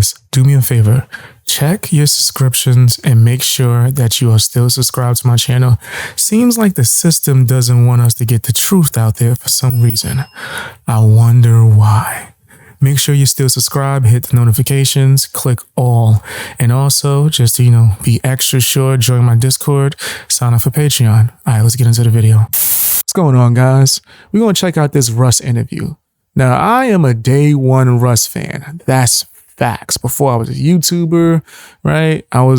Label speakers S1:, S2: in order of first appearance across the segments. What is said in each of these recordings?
S1: Guys, do me a favor. Check your subscriptions and make sure that you are still subscribed to my channel. Seems like the system doesn't want us to get the truth out there for some reason. I wonder why. Make sure you still subscribe, hit the notifications, click all. And also, just to, be extra sure, join my Discord, sign up for Patreon. All right, let's get into the video. What's going on, guys? We're going to check out this Russ interview. Now, I am a day one Russ fan. That's facts. Before I was a YouTuber, right? I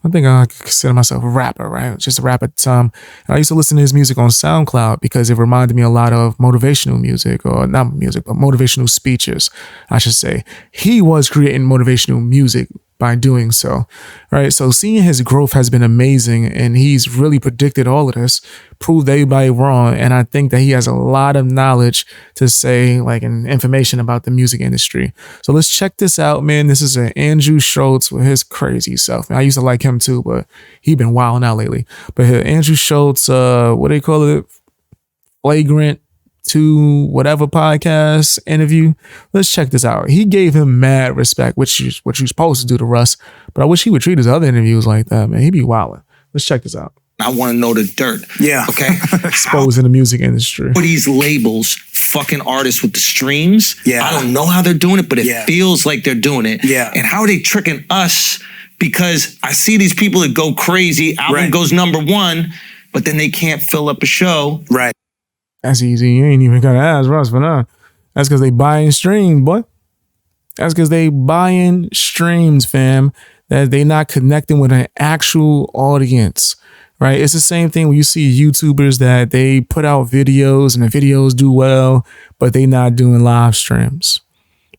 S1: think I consider myself a rapper, right? Just a rapper at the time. And I used to listen to his music on SoundCloud because it reminded me a lot of motivational music, or not music, but motivational speeches, I should say. He was creating motivational music by doing so, right? So seeing his growth has been amazing, and he's really predicted all of this, proved everybody wrong. And I think that he has a lot of knowledge to say, and information about the music industry. So let's check this out, man. This is an Andrew Schultz with his crazy self. I used to like him too, but he been wilding out lately. But here, Andrew Schultz, what do they call it? Flagrant to whatever podcast interview. Let's check this out. He gave him mad respect, which you're supposed to do to Russ, but I wish he would treat his other interviews like that, man. He'd be wilding. Let's check this out.
S2: I want to know the dirt.
S3: Yeah.
S2: Okay.
S1: Exposing the music industry.
S2: These labels fucking artists with the streams.
S3: Yeah.
S2: I don't know how they're doing it, but it feels like they're doing it.
S3: Yeah.
S2: And how are they tricking us? Because I see these people that go crazy. Album goes #1, but then they can't fill up a show.
S3: Right.
S1: That's easy. You ain't even gotta ask Russ for that. That's because they buying streams, boy. That's because they buying streams, fam. That they not connecting with an actual audience, right? It's the same thing when you see YouTubers that they put out videos and the videos do well, but they not doing live streams.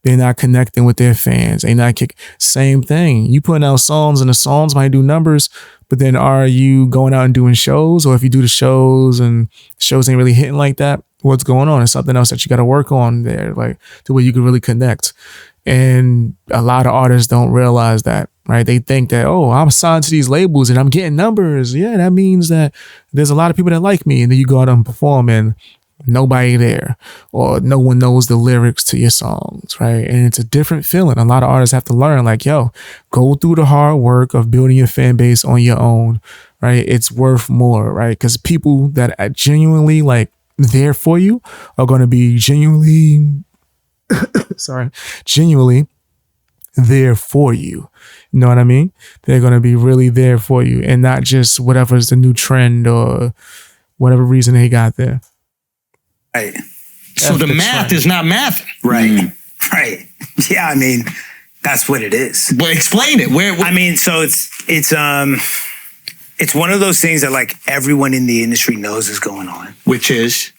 S1: They're not connecting with their fans. They not same thing. You putting out songs and the songs might do numbers, but then are you going out and doing shows? Or if you do the shows and shows ain't really hitting like that, what's going on? It's something else that you got to work on there, the way you can really connect. And a lot of artists don't realize that, right? They think that, oh, I'm signed to these labels and I'm getting numbers. Yeah, that means that there's a lot of people that like me. And then you go out and perform and nobody there, or no one knows the lyrics to your songs, right? And it's a different feeling. A lot of artists have to learn, go through the hard work of building your fan base on your own, right? It's worth more, right? Because people that are genuinely there for you are going to be genuinely there for you. You know what I mean? They're going to be really there for you, and not just whatever's the new trend or whatever reason they got there.
S3: Right.
S2: So the math is not math.
S3: Right. Right. Yeah, I mean, that's what it is.
S2: But explain it.
S3: So it's one of those things that everyone in the industry knows is going on.
S2: Which is?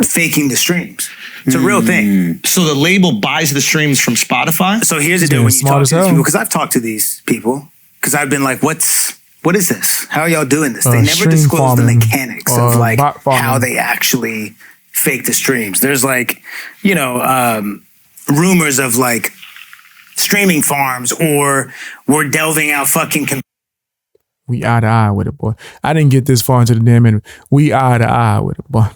S3: Faking the streams. It's a real thing.
S2: So the label buys the streams from Spotify?
S3: So here's the deal when you talk to these people, because I've talked to these people, because I've been like, what is this? How are y'all doing this? They never disclose the mechanics of how they actually fake the streams. There's rumors of streaming farms, or we're delving out fucking
S1: we eye to eye with it, boy. I didn't get this far into the damn interview. We eye to eye with it, boy.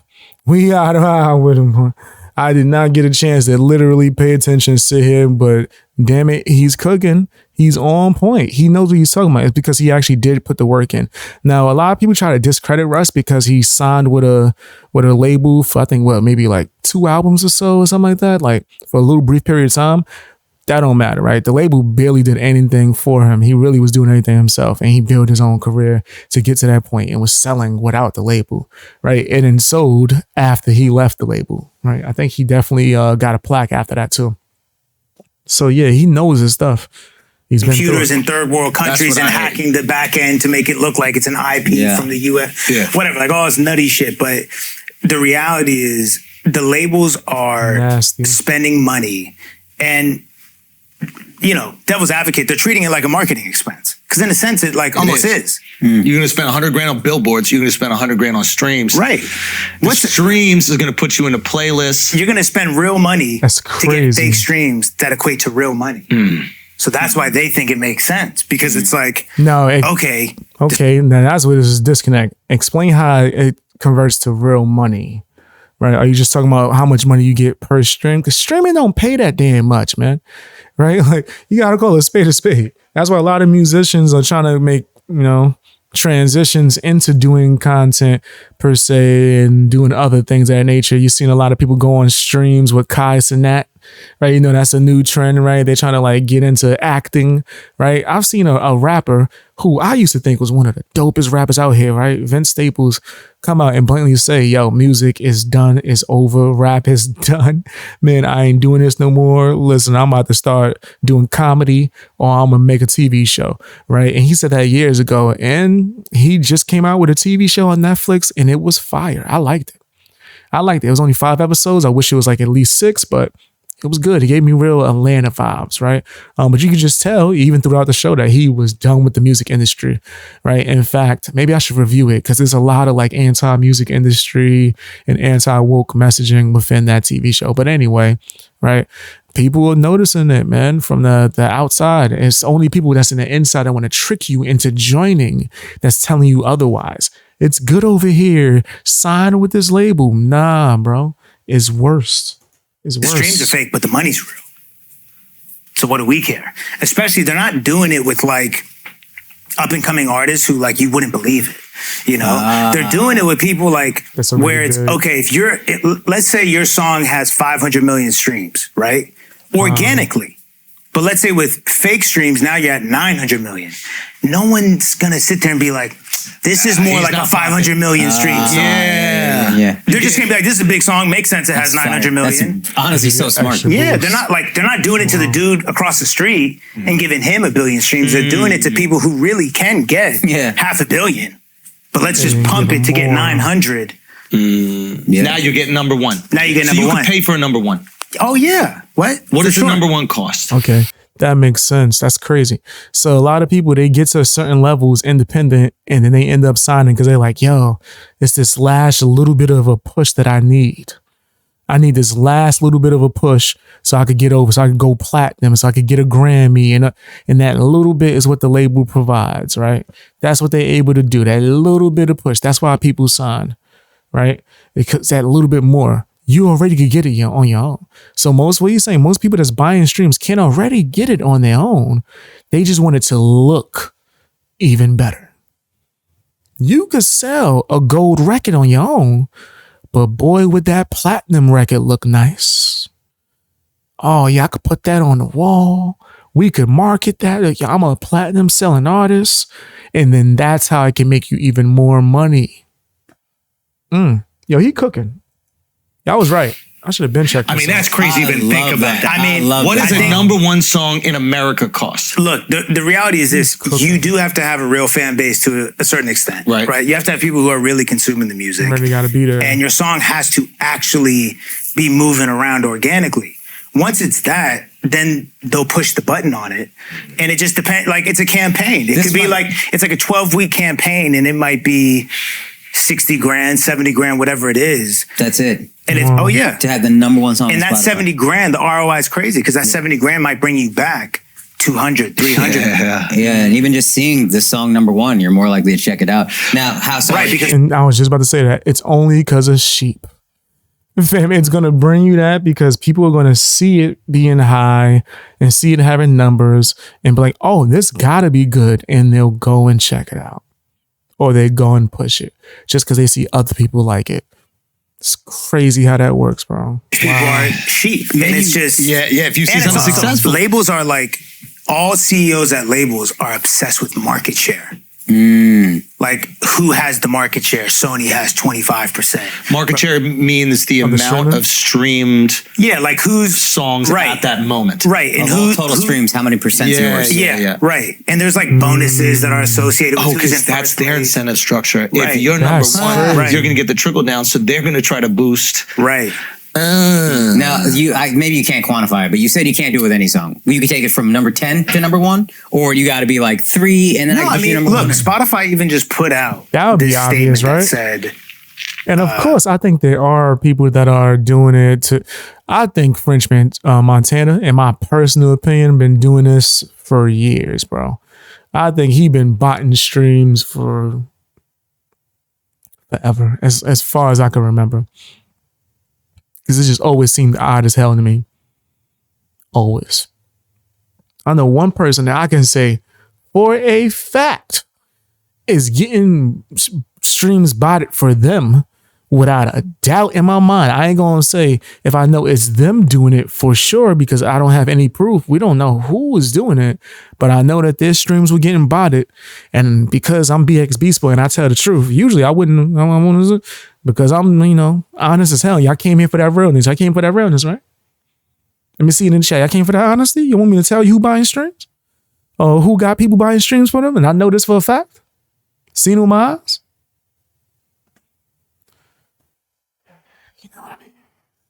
S1: We eye to eye with him, boy. I did not get a chance to literally pay attention, sit here, but damn it, he's cooking. He's on point. He knows what he's talking about. It's because he actually did put the work in. Now, a lot of people try to discredit Russ because he signed with a label for, I think, maybe 2 albums or so, or something like that, for a little brief period of time. That don't matter, right? The label barely did anything for him. He really was doing everything himself, and he built his own career to get to that point and was selling without the label, right? And then sold after he left the label, right? I think he definitely got a plaque after that too. So yeah, he knows his stuff. He's
S3: computers in third world countries and hacking the back end to make it look like it's an IP from the US, whatever, all this nutty shit. But the reality is the labels are spending money, and devil's advocate, they're treating it like a marketing expense. Because in a sense, it almost is.
S2: You're going to spend $100,000 on billboards. You're going to spend $100,000 on streams.
S3: Right.
S2: Streams is going to put you in a playlist.
S3: You're going to spend real money
S1: to
S3: get fake streams that equate to real money. So that's why they think it makes sense, because it's okay.
S1: Now that's what this is disconnect. Explain how it converts to real money. right? Are you just talking about how much money you get per stream? Because streaming don't pay that damn much, man, right? Like, you got to call a spade a spade. That's why a lot of musicians are trying to make, transitions into doing content per se and doing other things of that nature. You've seen a lot of people go on streams with Kai Cenat, right? That's a new trend, right? They're trying to like get into acting, right? I've seen a rapper who I used to think was one of the dopest rappers out here, right? Vince Staples come out and blatantly say, yo, music is done, it's over, rap is done. Man, I ain't doing this no more. Listen, I'm about to start doing comedy or I'm gonna make a TV show, right? And he said that years ago, and he just came out with a TV show on Netflix and it was fire. I liked it. It was only 5 episodes. I wish it was like at least 6, but it was good. He gave me real Atlanta vibes, right? But you could just tell, even throughout the show, that he was done with the music industry, right? In fact, maybe I should review it because there's a lot of like anti-music industry and anti-woke messaging within that TV show. But anyway, right? People are noticing it, man, from the outside. It's only people that's in the inside that want to trick you into joining that's telling you otherwise. It's good over here. Sign with this label. Nah, bro. It's worse. The
S3: streams are fake, but the money's real. So what do we care? Especially they're not doing it with like up and coming artists who like you wouldn't believe it. They're doing it with people like where it's okay. If let's say your song has 500 million streams, right? Organically. But let's say with fake streams, now you're at 900 million. No one's going to sit there and be like, this is more like a 500 million stream song.
S4: Yeah.
S3: They're just going to be like, this is a big song. Makes sense. It has 900 million.
S4: That's honestly so smart.
S3: Yeah. They're not doing it to the dude across the street and giving him 1 billion streams. They're doing it to people who really can get 500 million. But let's just pump it to get 900.
S2: Now you're getting number one.
S3: Now you get
S2: so
S3: number one.
S2: You can pay for a number one.
S3: Oh, yeah. What
S2: does the number one cost?
S1: Okay. That makes sense. That's crazy. So a lot of people, they get to certain levels independent and then they end up signing because they're like, yo, it's this last little bit of a push that I need. I need this last little bit of a push so I could get over, so I could go platinum, so I could get a Grammy. And that little bit is what the label provides, right? That's what they're able to do, that little bit of push. That's why people sign, right? Because that little bit more. You already could get it on your own. So what you're saying, most people that's buying streams can already get it on their own. They just want it to look even better. You could sell a gold record on your own, but boy, would that platinum record look nice. Oh yeah, I could put that on the wall. We could market that. Like, I'm a platinum selling artist. And then that's how I can make you even more money. Yo, he cooking. Y'all was right. I should have been checking.
S2: I mean, that's crazy to even think about. I mean, what does a number one song in America cost?
S3: Look, the reality is this. You do have to have a real fan base to a certain extent. Right? You have to have people who are really consuming the music.
S1: Really got to be there.
S3: And your song has to actually be moving around organically. Once it's that, then they'll push the button on it. And it just depends. Like, it's a campaign. It could be like, it's like a 12-week campaign and it might be 60 grand, 70 grand, whatever it is.
S4: That's it.
S3: And it's,
S4: to have the number one song.
S3: And that 70 grand, the ROI is crazy because that 70 grand might bring you back 200, 300.
S4: Yeah. And even just seeing the song number one, you're more likely to check it out. Now,
S1: and I was just about to say that it's only because of sheep. Fam, it's going to bring you that because people are going to see it being high and see it having numbers and be like, oh, this got to be good. And they'll go and check it out. Or they go and push it just because they see other people like it. It's crazy how that works, bro.
S3: People aren't sheep. And it's just...
S2: if you see something successful.
S3: Labels are like... All CEOs at labels are obsessed with market share. Like, who has the market share? Sony has 25%.
S2: Market share means the amount of streamed
S3: like whose
S2: songs at that moment.
S3: Right. And
S4: total streams, how many percent yours?
S3: Yeah, right. And there's like bonuses that are associated with
S2: because that's their incentive structure. If you're number one, you're going to get the trickle down. So they're going to try to boost.
S3: Right.
S4: Now, maybe you can't quantify it, but you said you can't do it with any song. You could take it from number 10 to number 1, or you got to be like 3 and then number 1.
S3: Spotify even just put out
S1: that would be obvious, right?
S3: Said,
S1: and of course, I think there are people that are doing it to. I think Frenchman Montana, in my personal opinion, been doing this for years, bro. I think he been botting streams for forever, as far as I can remember. because it just always seemed odd as hell to me. Always. I know one person that I can say for a fact is getting streams botted for them without a doubt in my mind. I ain't gonna say if I know it's them doing it for sure because I don't have any proof. We don't know who is doing it, but I know that their streams were getting botted. And because I'm BX Beast Boy and I tell the truth, usually I wouldn't, because I'm, honest as hell. Y'all came here for that realness. I came for that realness, right? Let me see it in the chat. Y'all came for that honesty? You want me to tell you who buying streams? Or who got people buying streams for them? And I know this for a fact. Seen with my eyes. You know what I mean?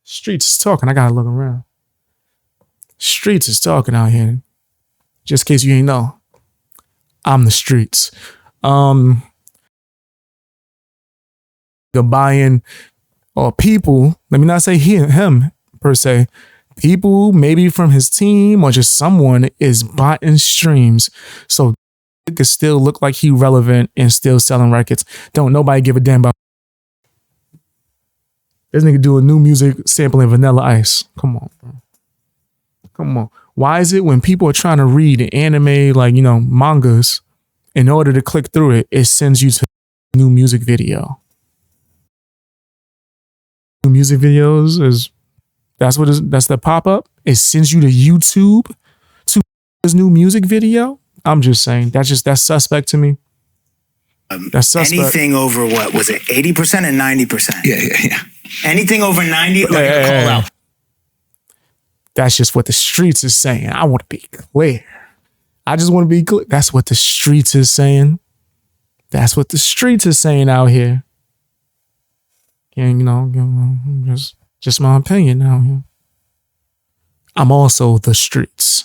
S1: Streets is talking. I gotta look around. Streets is talking out here. Just in case you ain't know, I'm the streets. The buying or people. Let me not say him per se. People maybe from his team or just someone is buying streams so it could still look like he relevant and still selling records. Don't nobody give a damn about this nigga doing new music sampling Vanilla Ice. Come on, bro. Come on. Why is it when people are trying to read anime, like, mangas, in order to click through it, it sends you to a new music video? New music videos is that's the pop-up. It sends you to YouTube to this new music video. I'm just saying that's suspect to me. That's suspect.
S3: Anything over what was it? 80% and 90%.
S2: Yeah.
S3: Anything over 90, call out.
S1: That's just what the streets is saying. I want to be clear. I just want to be clear. That's what the streets is saying. That's what the streets is saying out here. And just my opinion now. I'm also the streets.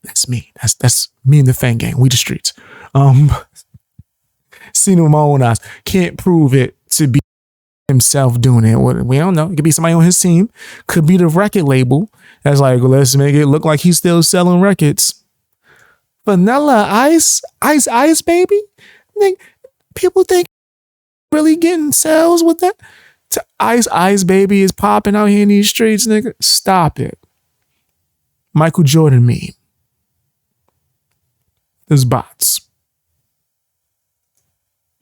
S1: That's me. That's me and the Fan Gang. We the streets. Seen it with my own eyes. Can't prove it to be himself doing it. We don't know. It could be somebody on his team. Could be the record label. That's like, let's make it look like he's still selling records. Vanilla Ice, baby. People think really getting sales with that. Ice baby is popping out here in these streets, nigga. Stop it. Michael Jordan meme. There's bots.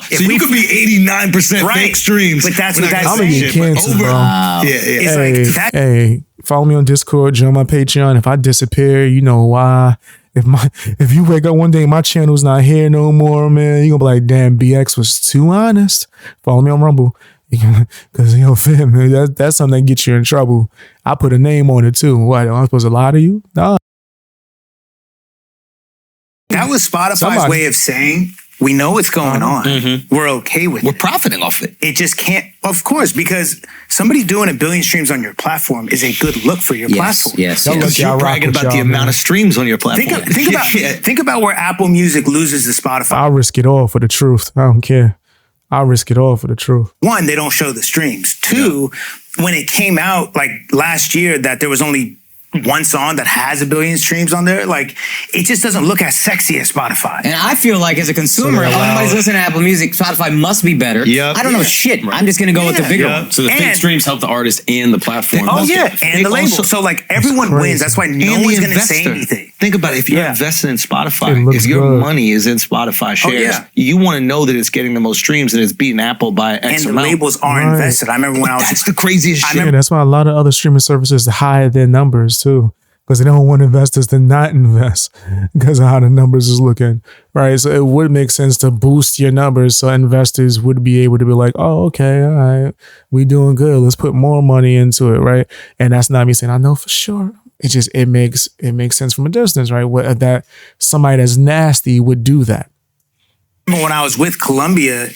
S2: So you could be 89% fake streams.
S3: But that's what that's
S1: I'm gonna get canceled, bro.
S3: Yeah.
S1: Hey, follow me on Discord, join my Patreon. If I disappear, you know why. If you wake up one day and my channel's not here no more, man, you gonna be like, damn, BX was too honest. Follow me on Rumble. Because, fam, that's something that gets you in trouble. I put a name on it too. What, am I supposed to lie to you? Nah.
S3: That was Spotify's way of saying, we know what's going on. Mm-hmm. We're okay with it.
S2: We're profiting off it.
S3: It just can't, of course, because somebody doing 1 billion streams on your platform is a good look for your platform.
S4: Yes.
S2: You're bragging about the amount of streams on your platform.
S3: Think about where Apple Music loses to Spotify.
S1: I'll risk it all for the truth. I don't care. I'll risk it all for the truth.
S3: 1, they don't show the streams. 2, when it came out like last year that there was only one song that has 1 billion streams on there, like it just doesn't look as sexy as Spotify.
S4: And I feel like as a consumer, if anybody's listening to Apple Music, Spotify must be better. I don't know shit. Right. I'm just gonna go with the bigger one.
S5: So the fake streams help the artist and the platform.
S3: And the label. So like everyone wins. That's why no one's gonna say anything.
S2: Think about it. If you're invested in Spotify, if your money is in Spotify shares, you want to know that it's getting the most streams and it's beating Apple by X
S3: amount.
S2: And
S3: the labels are invested. I remember when I was.
S2: That's the craziest shit.
S1: That's why a lot of other streaming services hide their numbers too. Because they don't want investors to not invest because of how the numbers is looking, right? So it would make sense to boost your numbers so investors would be able to be like, oh, okay, all right, we doing good. Let's put more money into it, right? And that's not me saying I know for sure. It makes sense from a distance, right? That somebody that's nasty would do that.
S3: When I was with Columbia,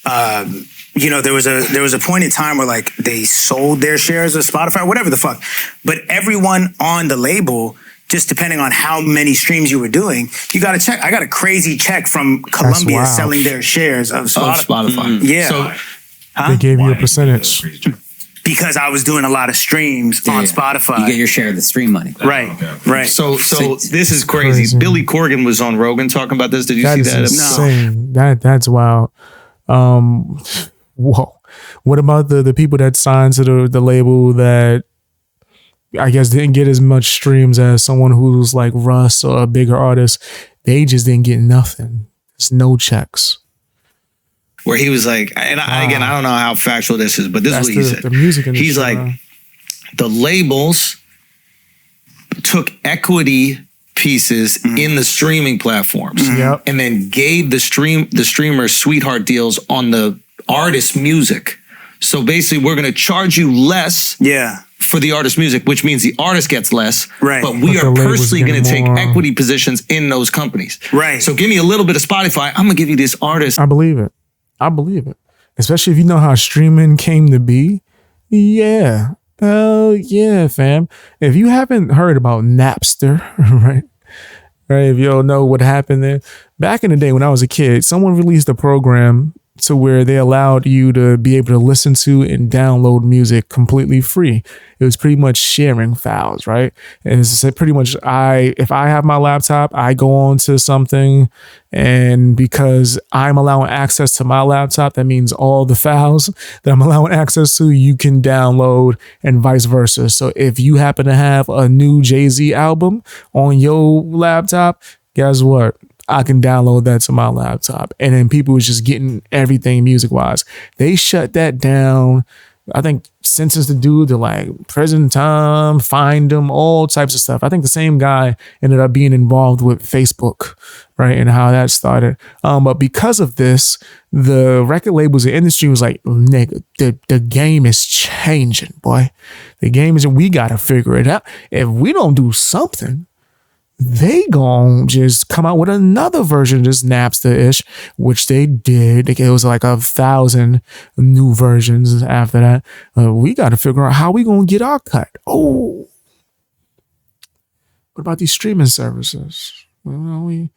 S3: there was a point in time where like they sold their shares of Spotify, whatever the fuck. But everyone on the label, just depending on how many streams you were doing, you got to check. I got a crazy check from Columbia selling their shares of Spotify. Yeah.
S1: So they gave you a percentage.
S3: Because I was doing a lot of streams on Spotify.
S4: You get your share of the stream money.
S3: Right.
S2: So this is crazy. Billy Corgan was on Rogan talking about this. Did you see that?
S1: Insane. No. That's wild. Whoa. What about the people that signed to the label that I guess didn't get as much streams as someone who's like Russ or a bigger artist? They just didn't get nothing. There's no checks.
S2: Where he was like, and again, I don't know how factual this is, but this is what he said.
S1: The music industry,
S2: he's like, the labels took equity pieces in the streaming platforms and then gave the streamers sweetheart deals on the artist music. So basically, we're going to charge you less for the artist music, which means the artist gets less. Right. But we are personally going to take equity positions in those companies. Right. So give me a little bit of Spotify. I'm going to give you this artist.
S1: I believe it. I believe it. Especially if you know how streaming came to be. Yeah. Hell yeah, fam. If you haven't heard about Napster, right? If you don't know what happened there. Back in the day when I was a kid, someone released a program to where they allowed you to be able to listen to and download music completely free. It was pretty much sharing files, right? And it's pretty much if I have my laptop, I go on to something, and because I'm allowing access to my laptop, that means all the files that I'm allowing access to, you can download, and vice versa. So if you happen to have a new Jay-Z album on your laptop, guess what? I can download that to my laptop. And then people was just getting everything music wise. They shut that down. I think sentenced the dude to like prison time, fined him, all types of stuff. I think the same guy ended up being involved with Facebook, right? And how that started. But because of this, the record labels, the industry was like, nigga, the game is changing, boy. The game is, we got to figure it out. If we don't do something, they gon' just come out with another version of this Napster-ish, which they did. It was like 1,000 new versions after that. We got to figure out how we gonna get our cut. Oh, what about these streaming services? Well,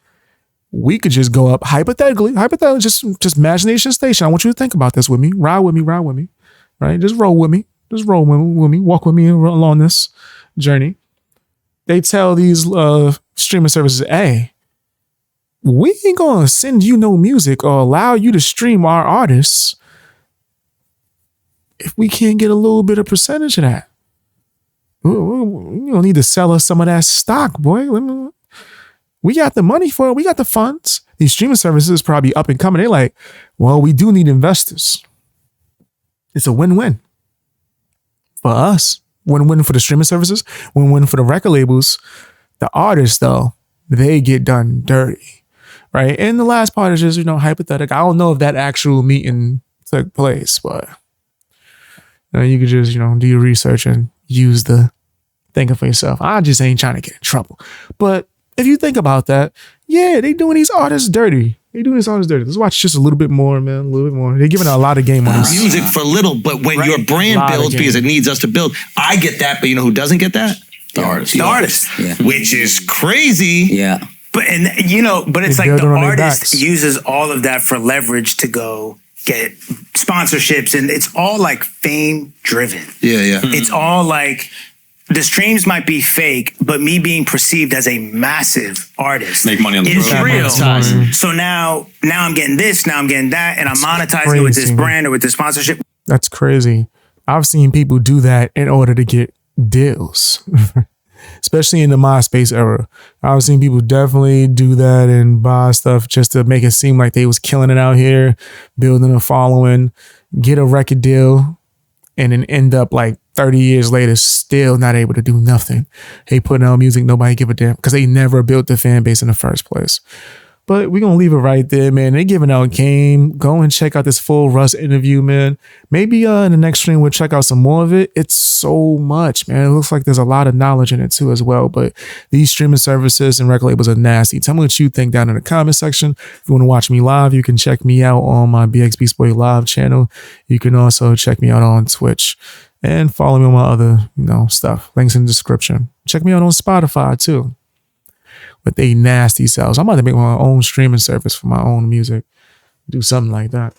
S1: we could just go up hypothetically, just imagination station. I want you to think about this with me. Ride with me, right? Just roll with me. Walk with me along this journey. They tell these streaming services, hey, we ain't going to send you no music or allow you to stream our artists if we can't get a little bit of percentage of that. You don't need to sell us some of that stock, boy. We got the money for it. We got the funds. These streaming services probably up and coming. They're like, well, we do need investors. It's a win-win for us. Win-win for the streaming services, win-win for the record labels. The artists, though, they get done dirty, right? And the last part is just, hypothetical. I don't know if that actual meeting took place, but you could just, do your research and use the thinking for yourself. I just ain't trying to get in trouble. But if you think about that, yeah, they doing these artists dirty. Let's watch just a little bit more, man. A little bit more. They're giving a lot of game on this.
S2: Music for little, but when your brand builds because it needs us to build, I get that, but you know who doesn't get that? The artist. The artist. Yeah. Which is crazy.
S4: Yeah.
S3: But it's like the artist uses all of that for leverage to go get sponsorships, and it's all like fame driven.
S2: Yeah.
S3: It's all like, the streams might be fake, but me being perceived as a massive artist
S5: make money on the
S3: is real. So now I'm getting this, now I'm getting that, and I'm monetizing it with this brand or with this sponsorship.
S1: That's crazy. I've seen people do that in order to get deals, especially in the MySpace era. I've seen people definitely do that and buy stuff just to make it seem like they was killing it out here, building a following, get a record deal, and then end up like 30 years later, still not able to do nothing. They putting out music, nobody give a damn because they never built the fan base in the first place. But we're going to leave it right there, man. They're giving out game. Go and check out this full Russ interview, man. Maybe in the next stream, we'll check out some more of it. It's so much, man. It looks like there's a lot of knowledge in it too as well. But these streaming services and record labels are nasty. Tell me what you think down in the comment section. If you want to watch me live, you can check me out on my BXB Sport Live channel. You can also check me out on Twitch. And follow me on my other, stuff. Links in the description. Check me out on Spotify too. With they nasty selves. I'm about to make my own streaming service for my own music. Do something like that.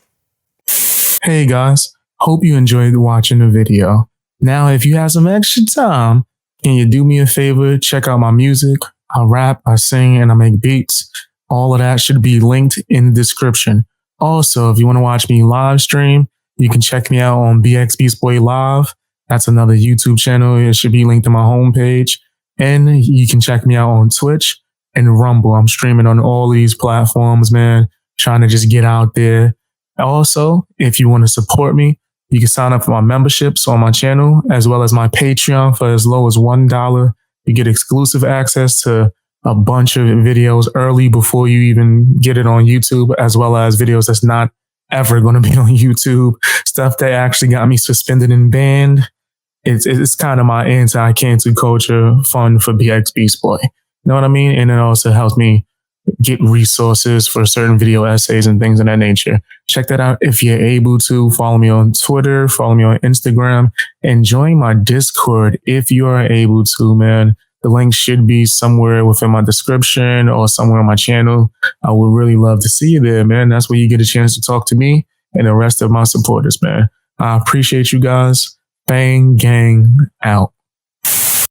S1: Hey guys, hope you enjoyed watching the video. Now, if you have some extra time, can you do me a favor? Check out my music. I rap, I sing, and I make beats. All of that should be linked in the description. Also, if you want to watch me live stream, You can check me out on BX Beast Boy Live. That's another YouTube channel. It should be linked to my homepage. And you can check me out on Twitch and Rumble. I'm streaming on all these platforms, man, trying to just get out there. Also, if you want to support me, you can sign up for my memberships on my channel, as well as my Patreon for as low as $1. You get exclusive access to a bunch of videos early before you even get it on YouTube, as well as videos that's not ever going to be on YouTube. Stuff that actually got me suspended and banned. It's kind of my anti-cancel culture fund for BX Beast Boy. You know what I mean? And it also helps me get resources for certain video essays and things of that nature. Check that out if you're able to. Follow me on Twitter, follow me on Instagram, and join my Discord if you are able to, man. The link should be somewhere within my description or somewhere on my channel. I would really love to see you there, man. That's where you get a chance to talk to me and the rest of my supporters, man. I appreciate you guys. Bang Gang out.